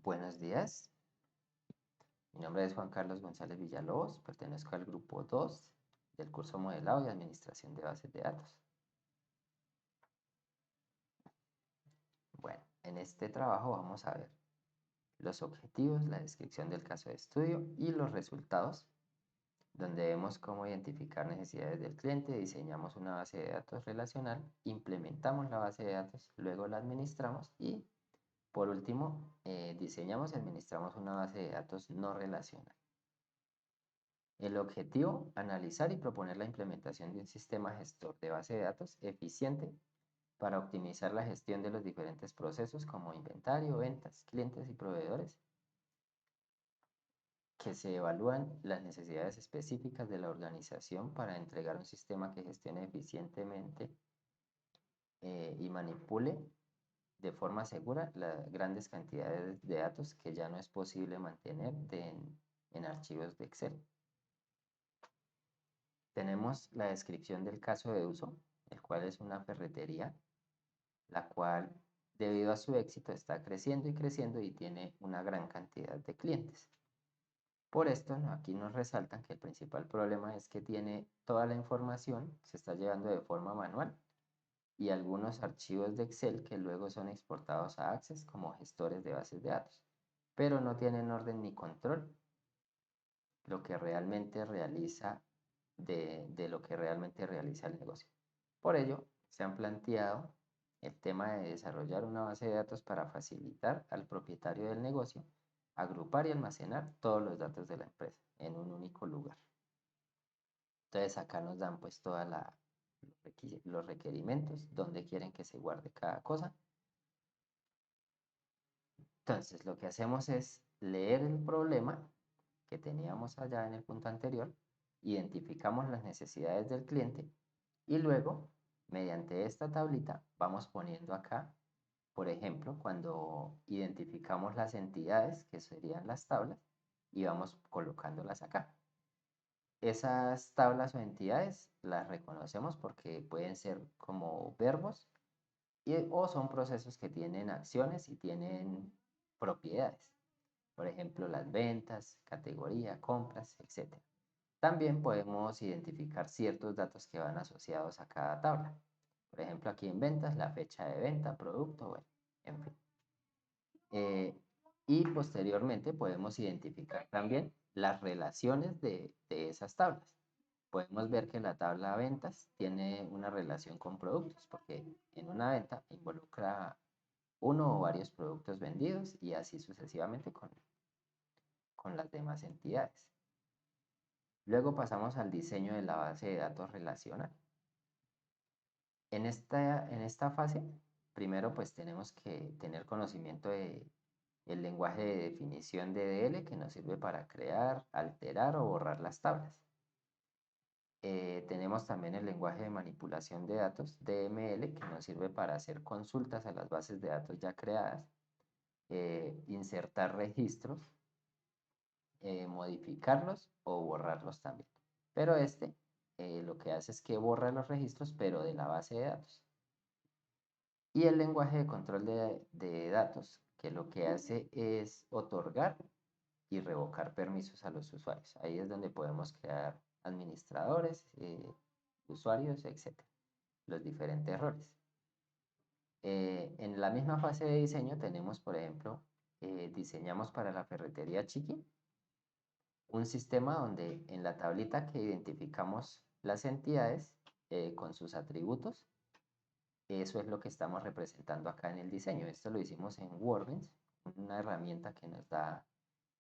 Buenos días, mi nombre es Juan Carlos González Villalobos, pertenezco al grupo 2 del curso Modelado y Administración de Bases de Datos. Bueno, en este trabajo vamos a ver los objetivos, la descripción del caso de estudio y los resultados, donde vemos cómo identificar necesidades del cliente, diseñamos una base de datos relacional, implementamos la base de datos, luego la administramos y, por último, diseñamos y administramos una base de datos no relacional. El objetivo, analizar y proponer la implementación de un sistema gestor de base de datos eficiente para optimizar la gestión de los diferentes procesos como inventario, ventas, clientes y proveedores, que se evalúan las necesidades específicas de la organización para entregar un sistema que gestione eficientemente y manipule de forma segura las grandes cantidades de datos que ya no es posible mantener en archivos de Excel. Tenemos la descripción del caso de uso, el cual es una ferretería, la cual debido a su éxito está creciendo y creciendo y tiene una gran cantidad de clientes. Por esto, aquí nos resaltan que el principal problema es que tiene toda la información, se está llevando de forma manual y algunos archivos de Excel que luego son exportados a Access como gestores de bases de datos, pero no tienen orden ni control lo que realmente realiza de lo que realmente realiza el negocio. Por ello, se han planteado el tema de desarrollar una base de datos para facilitar al propietario del negocio agrupar y almacenar todos los datos de la empresa en un único lugar. Entonces acá nos dan pues todos los requerimientos, donde quieren que se guarde cada cosa. Entonces lo que hacemos es leer el problema que teníamos allá en el punto anterior, identificamos las necesidades del cliente y luego, mediante esta tablita, vamos poniendo acá, por ejemplo, cuando identificamos las entidades, que serían las tablas, y vamos colocándolas acá. Esas tablas o entidades las reconocemos porque pueden ser como verbos o son procesos que tienen acciones y tienen propiedades. Por ejemplo, las ventas, categoría, compras, etc. También podemos identificar ciertos datos que van asociados a cada tabla. Por ejemplo, aquí en ventas, la fecha de venta, producto, bueno, en fin. Y posteriormente podemos identificar también las relaciones de esas tablas. Podemos ver que la tabla ventas tiene una relación con productos, porque en una venta involucra uno o varios productos vendidos y así sucesivamente con las demás entidades. Luego pasamos al diseño de la base de datos relacional. En esta fase, primero pues tenemos que tener conocimiento de el lenguaje de definición DDL que nos sirve para crear, alterar o borrar las tablas. Tenemos también el lenguaje de manipulación de datos, DML, que nos sirve para hacer consultas a las bases de datos ya creadas, insertar registros, modificarlos o borrarlos también. Pero lo que hace es que borra los registros, pero de la base de datos. Y el lenguaje de control de datos, que lo que hace es otorgar y revocar permisos a los usuarios. Ahí es donde podemos crear administradores, usuarios, etc. Los diferentes roles. En la misma fase de diseño tenemos, por ejemplo, diseñamos para la ferretería Chiqui un sistema donde en la tablita que identificamos las entidades con sus atributos, eso es lo que estamos representando acá en el diseño. Esto lo hicimos en Workbench, una herramienta que nos da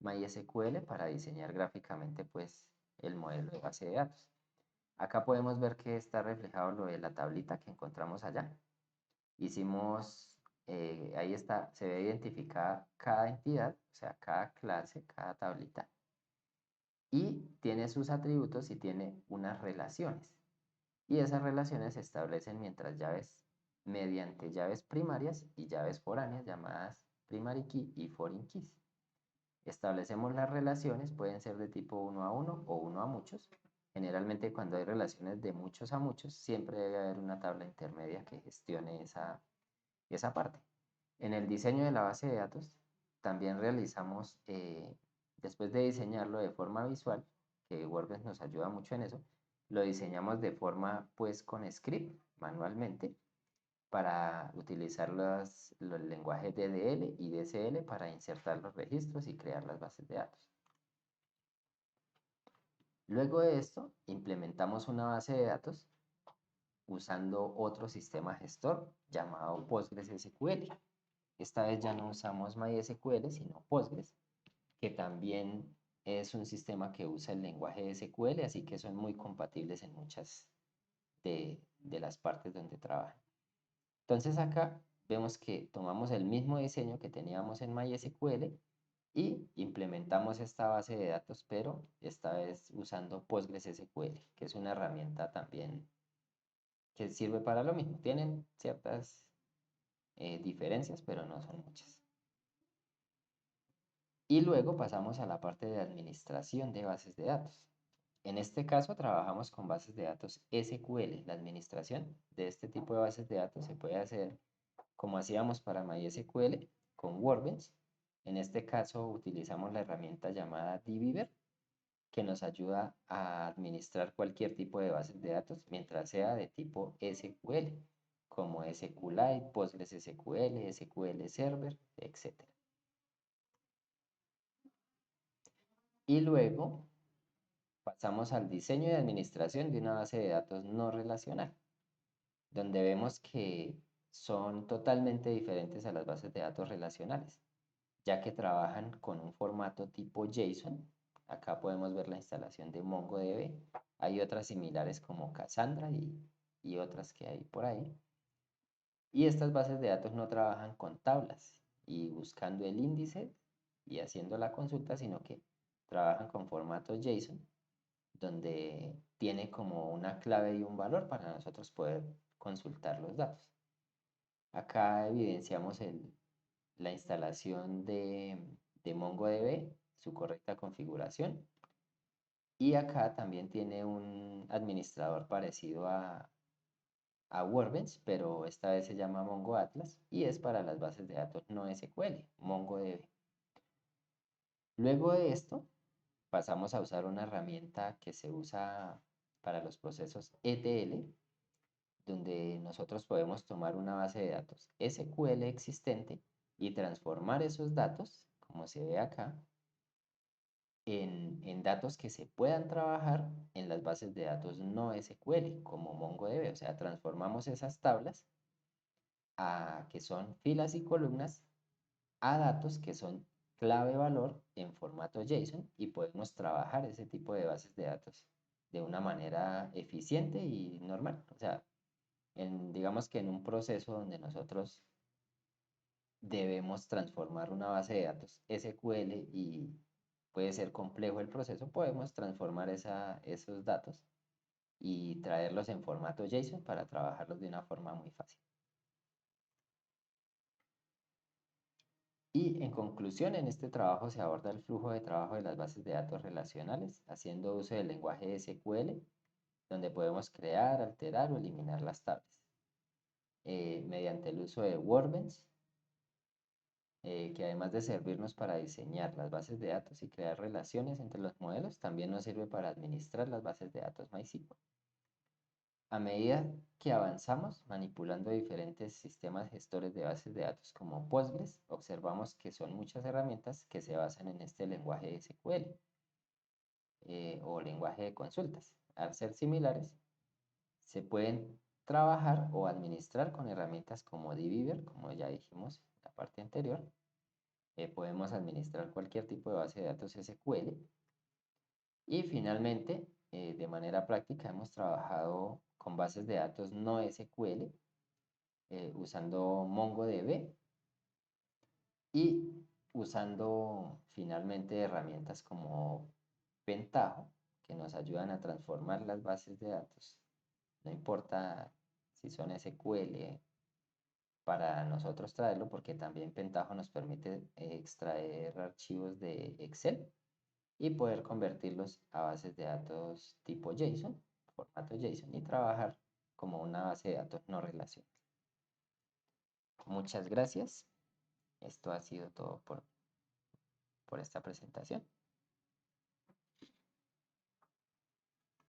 MySQL para diseñar gráficamente pues el modelo de base de datos. Acá podemos ver que está reflejado lo de la tablita que encontramos allá. Ahí está, se ve identificada cada entidad, o sea, cada clase, cada tablita. Y tiene sus atributos y tiene unas relaciones. Y esas relaciones se establecen mediante llaves primarias y llaves foráneas llamadas primary key y foreign keys. Establecemos las relaciones, pueden ser de tipo 1 a 1 o 1 a muchos. Generalmente cuando hay relaciones de muchos a muchos, siempre debe haber una tabla intermedia que gestione esa parte. En el diseño de la base de datos, también realizamos, después de diseñarlo de forma visual, que WordPress nos ayuda mucho en eso, lo diseñamos de forma pues con script manualmente para utilizar los lenguajes DDL y DSL para insertar los registros y crear las bases de datos. Luego de esto, implementamos una base de datos usando otro sistema gestor llamado PostgreSQL. Esta vez ya no usamos MySQL, sino Postgres, que también es un sistema que usa el lenguaje de SQL, así que son muy compatibles en muchas de las partes donde trabajan. Entonces acá vemos que tomamos el mismo diseño que teníamos en MySQL y implementamos esta base de datos, pero esta vez usando PostgreSQL, que es una herramienta también que sirve para lo mismo. Tienen ciertas diferencias, pero no son muchas. Y luego pasamos a la parte de administración de bases de datos. En este caso trabajamos con bases de datos SQL. La administración de este tipo de bases de datos se puede hacer como hacíamos para MySQL con Workbench. En este caso utilizamos la herramienta llamada dbeaver, que nos ayuda a administrar cualquier tipo de bases de datos mientras sea de tipo SQL, como SQLite, PostgreSQL, SQL Server, etc. Y luego pasamos al diseño y administración de una base de datos no relacional, donde vemos que son totalmente diferentes a las bases de datos relacionales, ya que trabajan con un formato tipo JSON. Acá podemos ver la instalación de MongoDB. Hay otras similares como Cassandra y otras que hay por ahí. Y estas bases de datos no trabajan con tablas y buscando el índice y haciendo la consulta, sino que trabajan con formato JSON, donde tiene como una clave y un valor para nosotros poder consultar los datos. Acá evidenciamos la instalación de MongoDB, su correcta configuración. Y acá también tiene un administrador parecido a Workbench, pero esta vez se llama Mongo Atlas y es para las bases de datos no SQL, MongoDB. Luego de esto, pasamos a usar una herramienta que se usa para los procesos ETL, donde nosotros podemos tomar una base de datos SQL existente y transformar esos datos, como se ve acá, en datos que se puedan trabajar en las bases de datos no SQL, como MongoDB. O sea, transformamos esas tablas que son filas y columnas a datos que son clave valor en formato JSON y podemos trabajar ese tipo de bases de datos de una manera eficiente y normal. O sea, digamos que en un proceso donde nosotros debemos transformar una base de datos SQL y puede ser complejo el proceso, podemos transformar esos datos y traerlos en formato JSON para trabajarlos de una forma muy fácil. Y en conclusión, en este trabajo se aborda el flujo de trabajo de las bases de datos relacionales, haciendo uso del lenguaje SQL, donde podemos crear, alterar o eliminar las tablas. Mediante el uso de Workbench, que además de servirnos para diseñar las bases de datos y crear relaciones entre los modelos, también nos sirve para administrar las bases de datos MySQL. A medida que avanzamos manipulando diferentes sistemas gestores de bases de datos como Postgres, observamos que son muchas herramientas que se basan en este lenguaje SQL o lenguaje de consultas. Al ser similares, se pueden trabajar o administrar con herramientas como dbeaver, como ya dijimos en la parte anterior. Podemos administrar cualquier tipo de base de datos SQL. Y finalmente, de manera práctica, hemos trabajado con bases de datos no SQL usando MongoDB y usando finalmente herramientas como Pentaho, que nos ayudan a transformar las bases de datos. No importa si son SQL para nosotros traerlo, porque también Pentaho nos permite extraer archivos de Excel y poder convertirlos a bases de datos tipo JSON, formato JSON, y trabajar como una base de datos no relacional. Muchas gracias. Esto ha sido todo por hoy. por esta presentación.